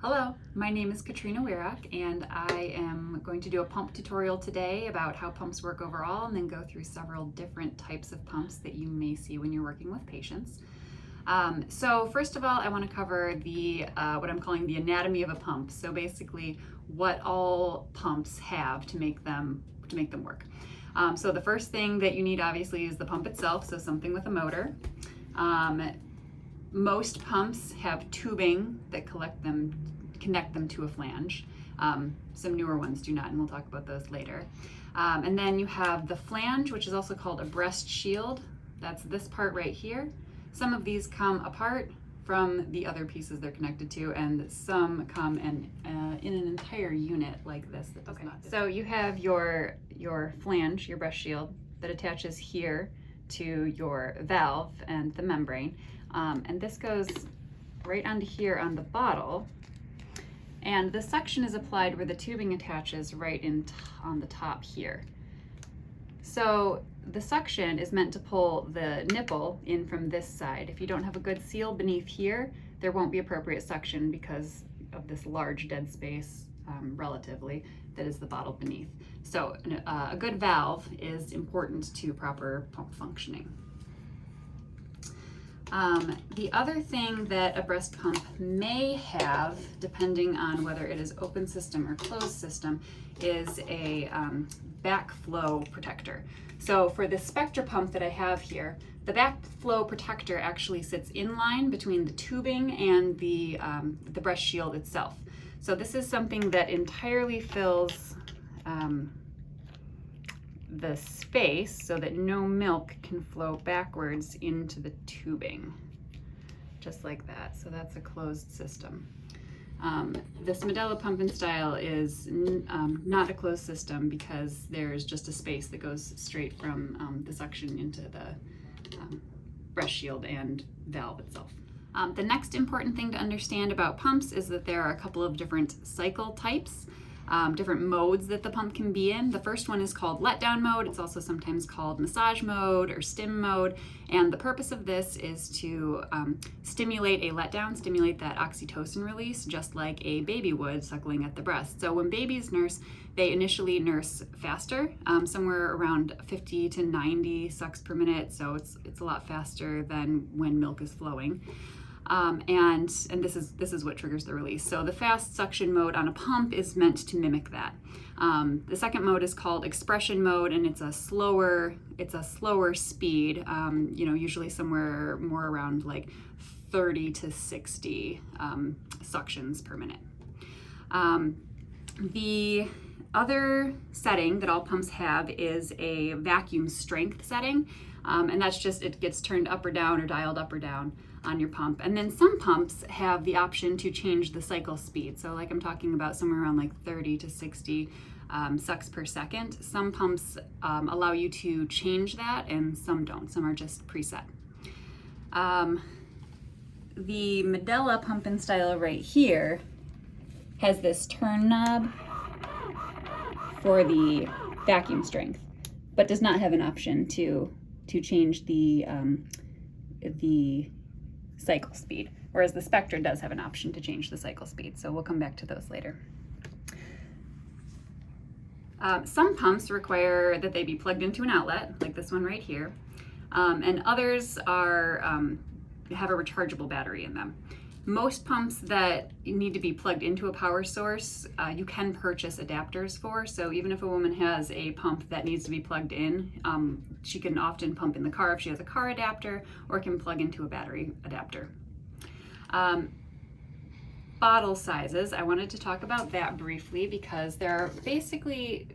Hello, my name is Katrina Wierock, and I am going to do a pump tutorial today about how pumps work overall, and then go through several different types of pumps that you may see when you're working with patients. So first of all, I want to cover the what I'm calling the anatomy of a pump. So basically, what all pumps have to make them work. So the first thing that you need obviously is the pump itself, so something with a motor. Most pumps have tubing that connect them to a flange. Some newer ones do not, and we'll talk about those later. And then you have the flange, which is also called a breast shield. That's this part right here. Some of these come apart from the other pieces they're connected to, and some come in an entire unit like this. That does not. So you have your flange, your breast shield, that attaches here to your valve and the membrane. And this goes right onto here on the bottle. And the suction is applied where the tubing attaches right on the top here. So the suction is meant to pull the nipple in from this side. If you don't have a good seal beneath here, there won't be appropriate suction because of this large dead space, relatively, that is the bottle beneath. So a good valve is important to proper pump functioning. The other thing that a breast pump may have, depending on whether it is open system or closed system, is a backflow protector. So for the Spectra pump that I have here, the backflow protector actually sits in line between the tubing and the breast shield itself. So this is something that entirely fills the space so that no milk can flow backwards into the tubing, just like that. So that's a closed system. This Medela pump and style is not a closed system because there's just a space that goes straight from the suction into the breast shield and valve itself. The next important thing to understand about pumps is that there are a couple of different cycle types. Different modes that the pump can be in. The first one is called letdown mode. It's also sometimes called massage mode or stim mode. And the purpose of this is to stimulate a letdown, stimulate that oxytocin release, just like a baby would suckling at the breast. So when babies nurse, they initially nurse faster, somewhere around 50 to 90 sucks per minute. So it's a lot faster than when milk is flowing. And this is what triggers the release. So the fast suction mode on a pump is meant to mimic that. The second mode is called expression mode, and it's a slower speed. Usually somewhere more around like 30 to 60 suctions per minute. The other setting that all pumps have is a vacuum strength setting, and that's just, it gets turned up or down or dialed up or down on your pump. And then some pumps have the option to change the cycle speed. So like I'm talking about somewhere around like 30 to 60 sucks per second. Some pumps allow you to change that and some don't. Some are just preset. The Medela pump and style right here has this turn knob for the vacuum strength, but does not have an option to change the cycle speed, whereas the Spectra does have an option to change the cycle speed. So we'll come back to those later. Some pumps require that they be plugged into an outlet, like this one right here, and others are have a rechargeable battery in them. Most pumps that need to be plugged into a power source, you can purchase adapters for. So even if a woman has a pump that needs to be plugged in, she can often pump in the car if she has a car adapter, or can plug into a battery adapter. Bottle sizes, I wanted to talk about that briefly because there are basically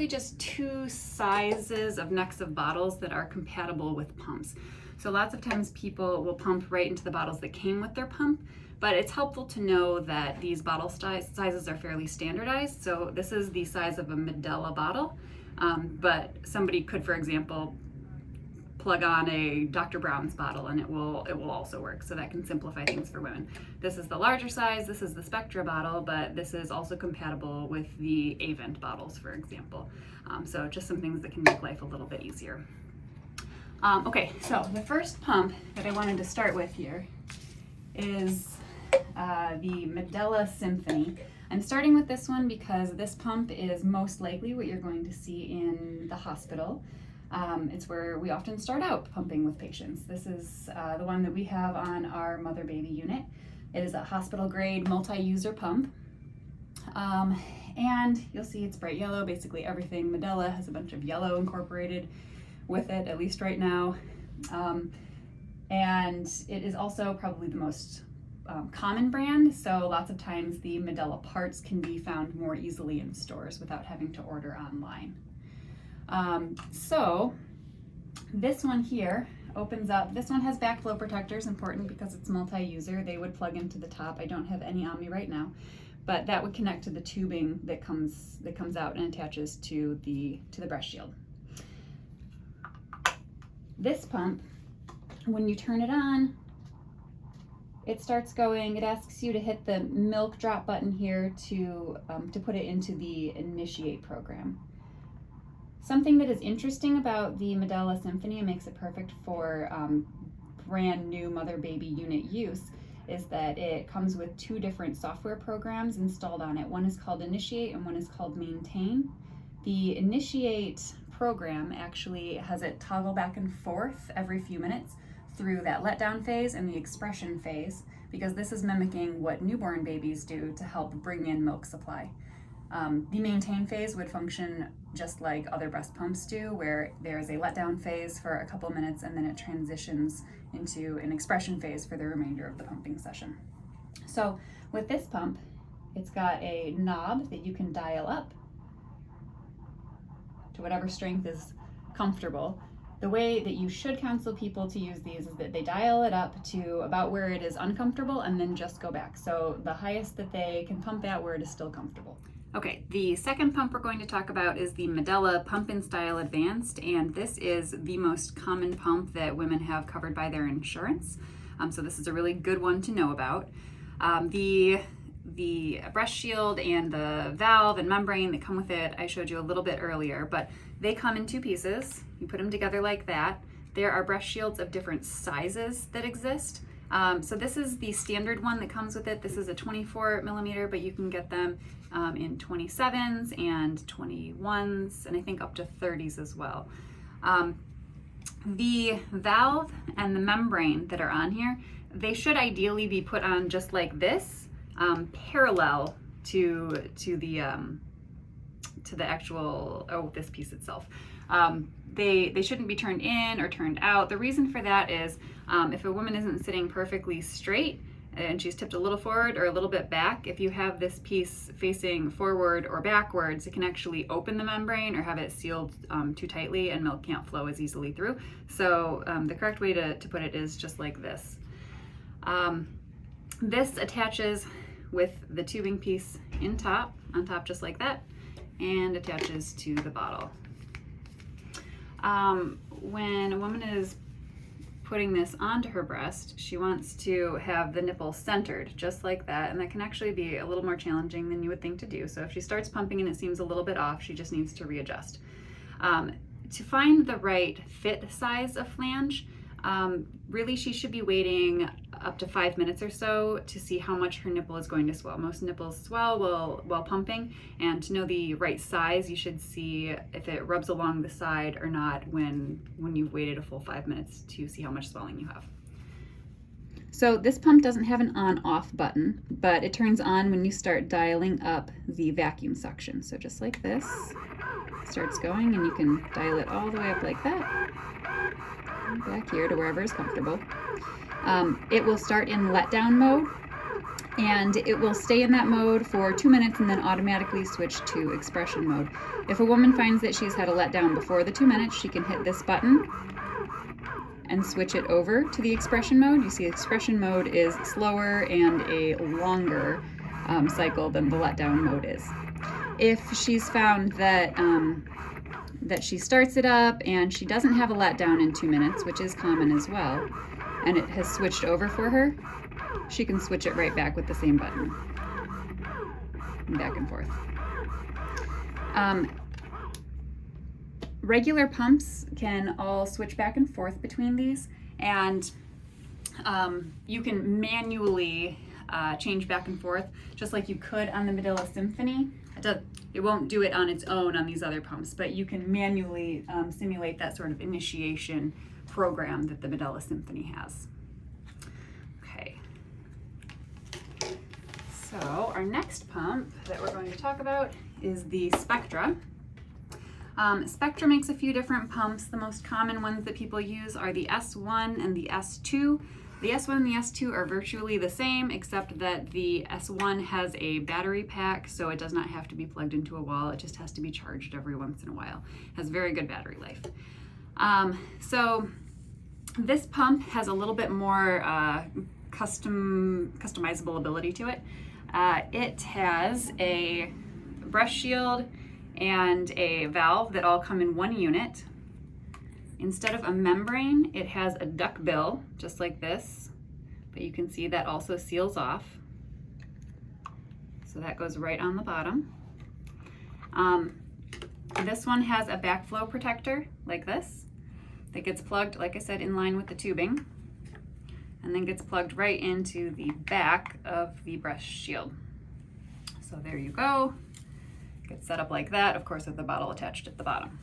just two sizes of necks of bottles that are compatible with pumps. So lots of times people will pump right into the bottles that came with their pump, but it's helpful to know that these bottle sizes are fairly standardized. So this is the size of a Medela bottle, but somebody could, for example, plug on a Dr. Brown's bottle and it will also work. So that can simplify things for women. This is the larger size, this is the Spectra bottle, but this is also compatible with the Avent bottles, for example. So just some things that can make life a little bit easier. Okay, so the first pump that I wanted to start with here is the Medela Symphony. I'm starting with this one because this pump is most likely what you're going to see in the hospital. It's where we often start out pumping with patients. This is the one that we have on our mother-baby unit. It is a hospital-grade multi-user pump. And you'll see it's bright yellow. Basically everything Medela has a bunch of yellow incorporated with it, at least right now. And it is also probably the most common brand, so lots of times the Medela parts can be found more easily in stores without having to order online. So this one here opens up. This one has backflow protectors, important because it's multi-user. They would plug into the top. I don't have any on me right now, but that would connect to the tubing that comes out and attaches to the breast shield. This pump, when you turn it on, it starts going. It asks you to hit the milk drop button here to put it into the initiate program. Something that is interesting about the Medela Symphony and makes it perfect for brand new mother-baby unit use is that it comes with 2 different software programs installed on it. One is called Initiate and one is called Maintain. The Initiate program actually has it toggle back and forth every few minutes through that letdown phase and the expression phase, because this is mimicking what newborn babies do to help bring in milk supply. The maintain phase would function just like other breast pumps do, where there is a letdown phase for a couple minutes and then it transitions into an expression phase for the remainder of the pumping session. So with this pump, it's got a knob that you can dial up to whatever strength is comfortable. The way that you should counsel people to use these is that they dial it up to about where it is uncomfortable and then just go back. So the highest that they can pump at where it is still comfortable. Okay, the second pump we're going to talk about is the Medela Pump and Style Advanced, and this is the most common pump that women have covered by their insurance. So this is a really good one to know about. The breast shield and the valve and membrane that come with it, I showed you a little bit earlier, but they come in 2 pieces. You put them together like that. There are breast shields of different sizes that exist. So this is the standard one that comes with it. This is a 24 millimeter, but you can get them in 27s and 21s, and I think up to 30s as well. The valve and the membrane that are on here, they should ideally be put on just like this, parallel to the actual, this piece itself. They shouldn't be turned in or turned out. The reason for that is if a woman isn't sitting perfectly straight and she's tipped a little forward or a little bit back, if you have this piece facing forward or backwards, it can actually open the membrane or have it sealed too tightly and milk can't flow as easily through. So the correct way to put it is just like this. This attaches with the tubing piece on top just like that, and attaches to the bottle. When a woman is putting this onto her breast, she wants to have the nipple centered just like that, and that can actually be a little more challenging than you would think to do. So if she starts pumping and it seems a little bit off, she just needs to readjust. To find the right fit size of flange, really she should be waiting up to 5 minutes or so to see how much her nipple is going to swell. Most nipples swell while pumping, and to know the right size, you should see if it rubs along the side or not when you've waited a full 5 minutes to see how much swelling you have. So this pump doesn't have an on-off button, but it turns on when you start dialing up the vacuum suction. So just like this, it starts going, and you can dial it all the way up like that, back here to wherever is comfortable. It will start in letdown mode, and it will stay in that mode for 2 minutes and then automatically switch to expression mode. If a woman finds that she's had a letdown before the 2 minutes, she can hit this button and switch it over to the expression mode. You see, expression mode is slower and a longer cycle than the letdown mode is. If she's found that that she starts it up and she doesn't have a letdown in 2 minutes, which is common as well, and it has switched over for her, she can switch it right back with the same button, and back and forth. Regular pumps can all switch back and forth between these, and you can manually change back and forth, just like you could on the Medela Symphony. It won't do it on its own on these other pumps, but you can manually simulate that sort of initiation program that the Medela Symphony has. Okay. So our next pump that we're going to talk about is the Spectra. Spectra makes a few different pumps. The most common ones that people use are the S1 and the S2. The S1 and the S2 are virtually the same, except that the S1 has a battery pack, so it does not have to be plugged into a wall. It just has to be charged every once in a while. It has very good battery life. So this pump has a little bit more customizable ability to it. It has a breast shield and a valve that all come in one unit. Instead of a membrane, it has a duck bill, just like this, but you can see that also seals off. So that goes right on the bottom. This one has a backflow protector, like this, that gets plugged, like I said, in line with the tubing, and then gets plugged right into the back of the breast shield. So there you go. Gets set up like that, of course, with the bottle attached at the bottom.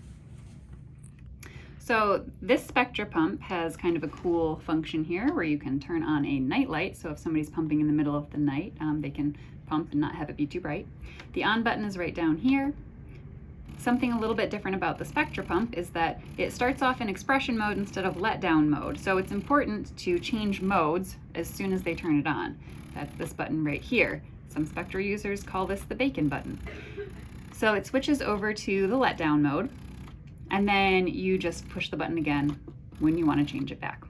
So this Spectra pump has kind of a cool function here where you can turn on a night light. So if somebody's pumping in the middle of the night, they can pump and not have it be too bright. The on button is right down here. Something a little bit different about the Spectra pump is that it starts off in expression mode instead of letdown mode. So it's important to change modes as soon as they turn it on. That's this button right here. Some Spectra users call this the bacon button. So it switches over to the letdown mode, and then you just push the button again when you want to change it back.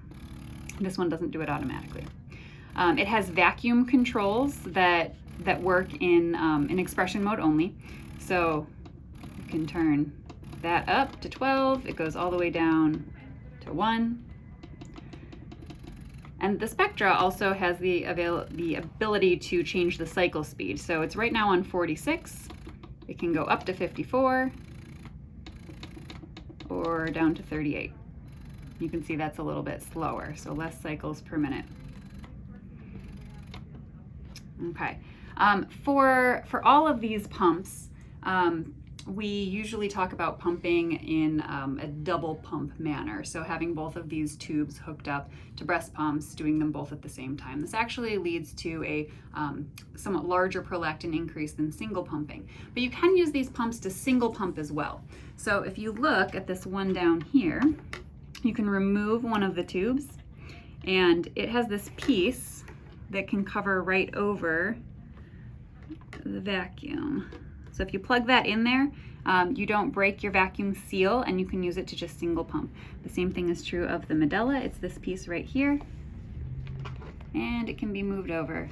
This one doesn't do it automatically. It has vacuum controls that work in expression mode only. So you can turn that up to 12, it goes all the way down to 1. And the Spectra also has the ability to change the cycle speed. So it's right now on 46. It can go up to 54 or down to 38. You can see that's a little bit slower, so less cycles per minute. Okay, for all of these pumps, we usually talk about pumping in a double pump manner. So having both of these tubes hooked up to breast pumps, doing them both at the same time. This actually leads to a somewhat larger prolactin increase than single pumping. But you can use these pumps to single pump as well. So if you look at this one down here, you can remove one of the tubes, and it has this piece that can cover right over the vacuum. So if you plug that in there, you don't break your vacuum seal, and you can use it to just single pump. The same thing is true of the Medela. It's this piece right here, and it can be moved over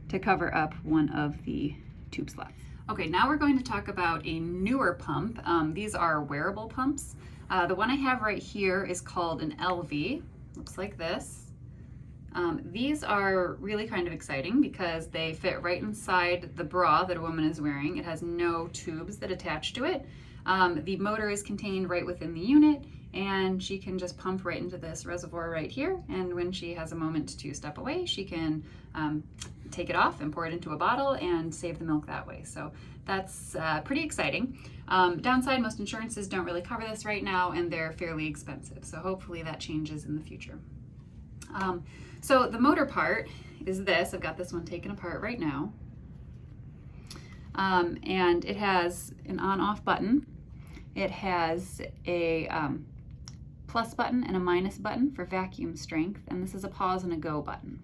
to cover up one of the tube slots. Okay, now we're going to talk about a newer pump. These are wearable pumps. The one I have right here is called an LV. Looks like this. These are really kind of exciting because they fit right inside the bra that a woman is wearing. It has no tubes that attach to it. The motor is contained right within the unit, and she can just pump right into this reservoir right here. And when she has a moment to step away, she can take it off and pour it into a bottle and save the milk that way. So that's pretty exciting. Downside, most insurances don't really cover this right now, and they're fairly expensive. So hopefully that changes in the future. So the motor part is this. I've got this one taken apart right now. And it has an on-off button. It has a plus button and a minus button for vacuum strength, and this is a pause and a go button.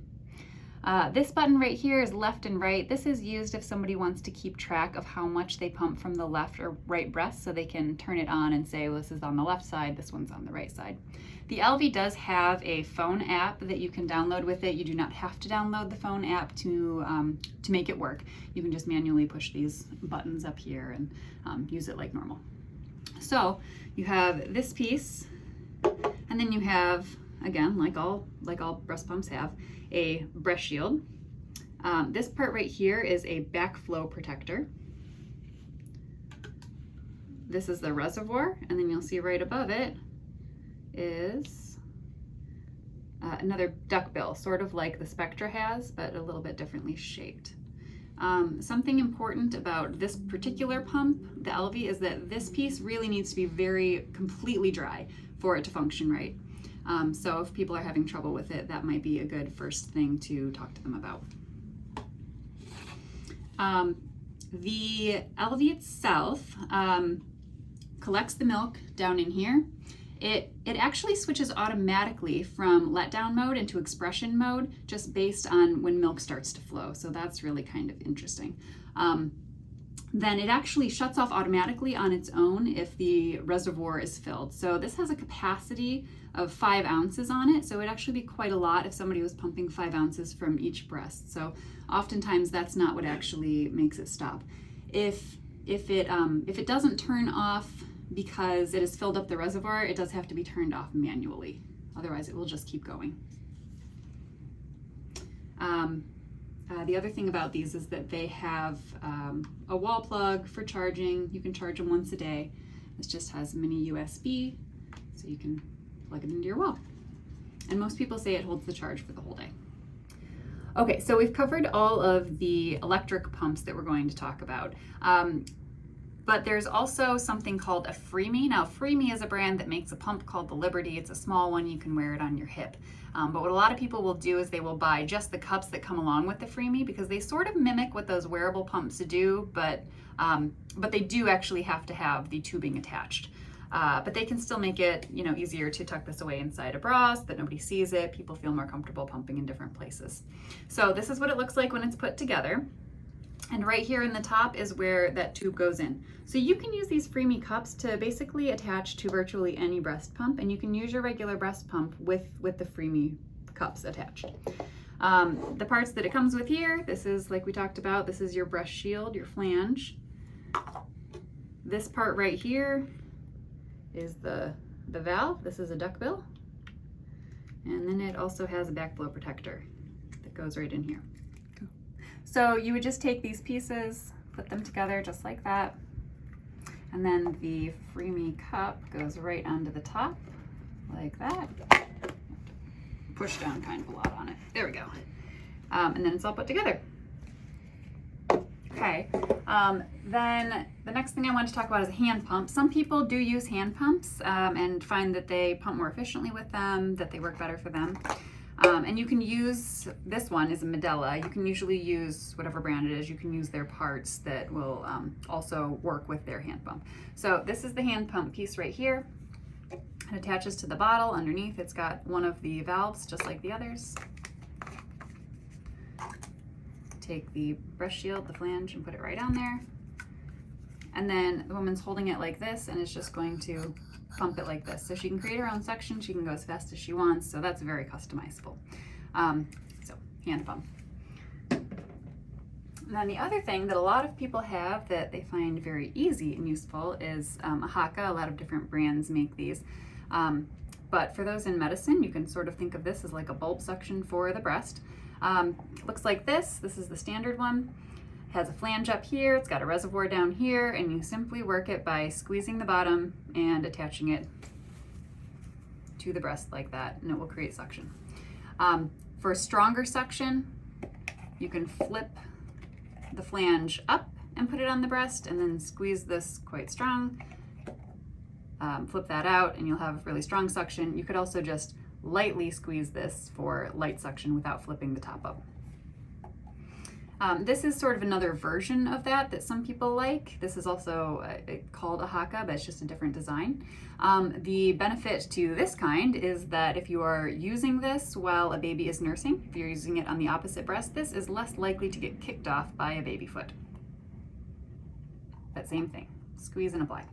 This button right here is left and right. This is used if somebody wants to keep track of how much they pump from the left or right breast, so they can turn it on and say, well, this is on the left side, this one's on the right side. The LV does have a phone app that you can download with it. You do not have to download the phone app to make it work. You can just manually push these buttons up here and use it like normal. So you have this piece, and then you have, again, like all breast pumps have, a breast shield. This part right here is a backflow protector. This is the reservoir, and then you'll see right above it is another duckbill, sort of like the Spectra has, but a little bit differently shaped. Something important about this particular pump, the Elvie, is that this piece really needs to be very completely dry for it to function right. So if people are having trouble with it, that might be a good first thing to talk to them about. The Elvie itself collects the milk down in here. It actually switches automatically from letdown mode into expression mode just based on when milk starts to flow. So that's really kind of interesting. Then it actually shuts off automatically on its own if the reservoir is filled. So this has a capacity of 5 ounces on it. So it'd actually be quite a lot if somebody was pumping 5 ounces from each breast. So oftentimes that's not what actually makes it stop. If it doesn't turn off because it has filled up the reservoir, it does have to be turned off manually. Otherwise it will just keep going. The other thing about these is that they have a wall plug for charging. You can charge them once a day. This just has a mini USB, so you can plug it into your wall. And most people say it holds the charge for the whole day. Okay, so we've covered all of the electric pumps that we're going to talk about. But there's also something called a Freemie. Now, Freemie is a brand that makes a pump called the Liberty. It's a small one, you can wear it on your hip. But what a lot of people will do is they will buy just the cups that come along with the Freemie because they sort of mimic what those wearable pumps do, but they do actually have to have the tubing attached. But they can still make it, easier to tuck this away inside a bra so that nobody sees it. People feel more comfortable pumping in different places. So this is what it looks like when it's put together. And right here in the top is where that tube goes in. So you can use these Freemie cups to basically attach to virtually any breast pump, and you can use your regular breast pump with the Freemie cups attached. The parts that it comes with here, this is, like we talked about, this is your breast shield, your flange. This part right here is the valve. This is a duckbill. And then it also has a backflow protector that goes right in here. So you would just take these pieces, put them together just like that, and then the Freemie cup goes right onto the top, like that. Push down kind of a lot on it. There we go. And then it's all put together. Okay, then the next thing I want to talk about is a hand pump. Some people do use hand pumps and find that they pump more efficiently with them, that they work better for them. And you can use, this one is a Medela. You can usually use whatever brand it is. You can use their parts that will also work with their hand pump. So this is the hand pump piece right here. It attaches to the bottle. Underneath it's got one of the valves just like the others. Take the breast shield, the flange, and put it right on there. And then the woman's holding it like this and is just going to pump it like this. So she can create her own section, she can go as fast as she wants, so that's very customizable. So hand pump. And then the other thing that a lot of people have that they find very easy and useful is a Haakaa. A lot of different brands make these. But for those in medicine, you can sort of think of this as like a bulb suction for the breast. It looks like this. This is the standard one. It has a flange up here, it's got a reservoir down here, and you simply work it by squeezing the bottom and attaching it to the breast like that, and it will create suction. For stronger suction, you can flip the flange up and put it on the breast, and then squeeze this quite strong. Flip that out, and you'll have really strong suction. You could also just lightly squeeze this for light suction without flipping the top up. This is sort of another version of that some people like. This is also called a Haakaa, but it's just a different design. The benefit to this kind is that if you are using this while a baby is nursing, if you're using it on the opposite breast, this is less likely to get kicked off by a baby foot. That same thing, squeeze and apply.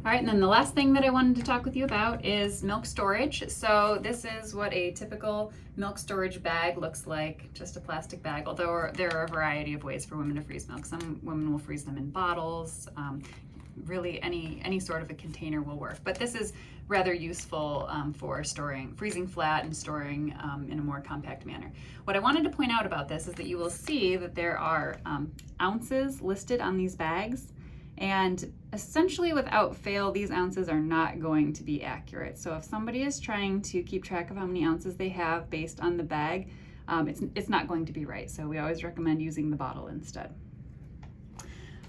All right, and then the last thing that I wanted to talk with you about is milk storage. So this is what a typical milk storage bag looks like, just a plastic bag, although there are a variety of ways for women to freeze milk. Some women will freeze them in bottles. Really any sort of a container will work, but this is rather useful for freezing flat and storing in a more compact manner. What I wanted to point out about this is that you will see that there are ounces listed on these bags. And essentially without fail, these ounces are not going to be accurate. So if somebody is trying to keep track of how many ounces they have based on the bag, it's not going to be right. So we always recommend using the bottle instead.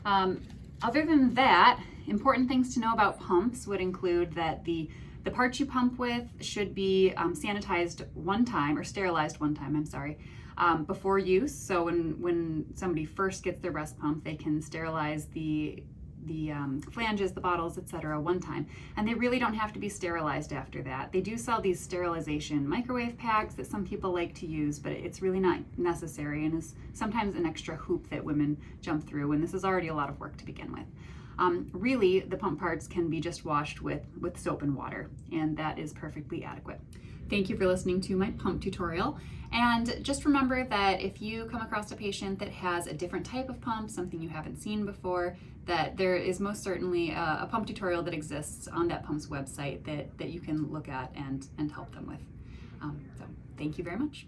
Other than that, important things to know about pumps would include that the parts you pump with should be sanitized one time, or sterilized one time, I'm sorry, before use. So when somebody first gets their breast pump, they can sterilize the flanges, the bottles, etc. one time. And they really don't have to be sterilized after that. They do sell these sterilization microwave packs that some people like to use, but it's really not necessary and is sometimes an extra hoop that women jump through, and this is already a lot of work to begin with. Really, the pump parts can be just washed with soap and water, and that is perfectly adequate. Thank you for listening to my pump tutorial. And just remember that if you come across a patient that has a different type of pump, something you haven't seen before, that there is most certainly a pump tutorial that exists on that pump's website that you can look at and help them with. So thank you very much.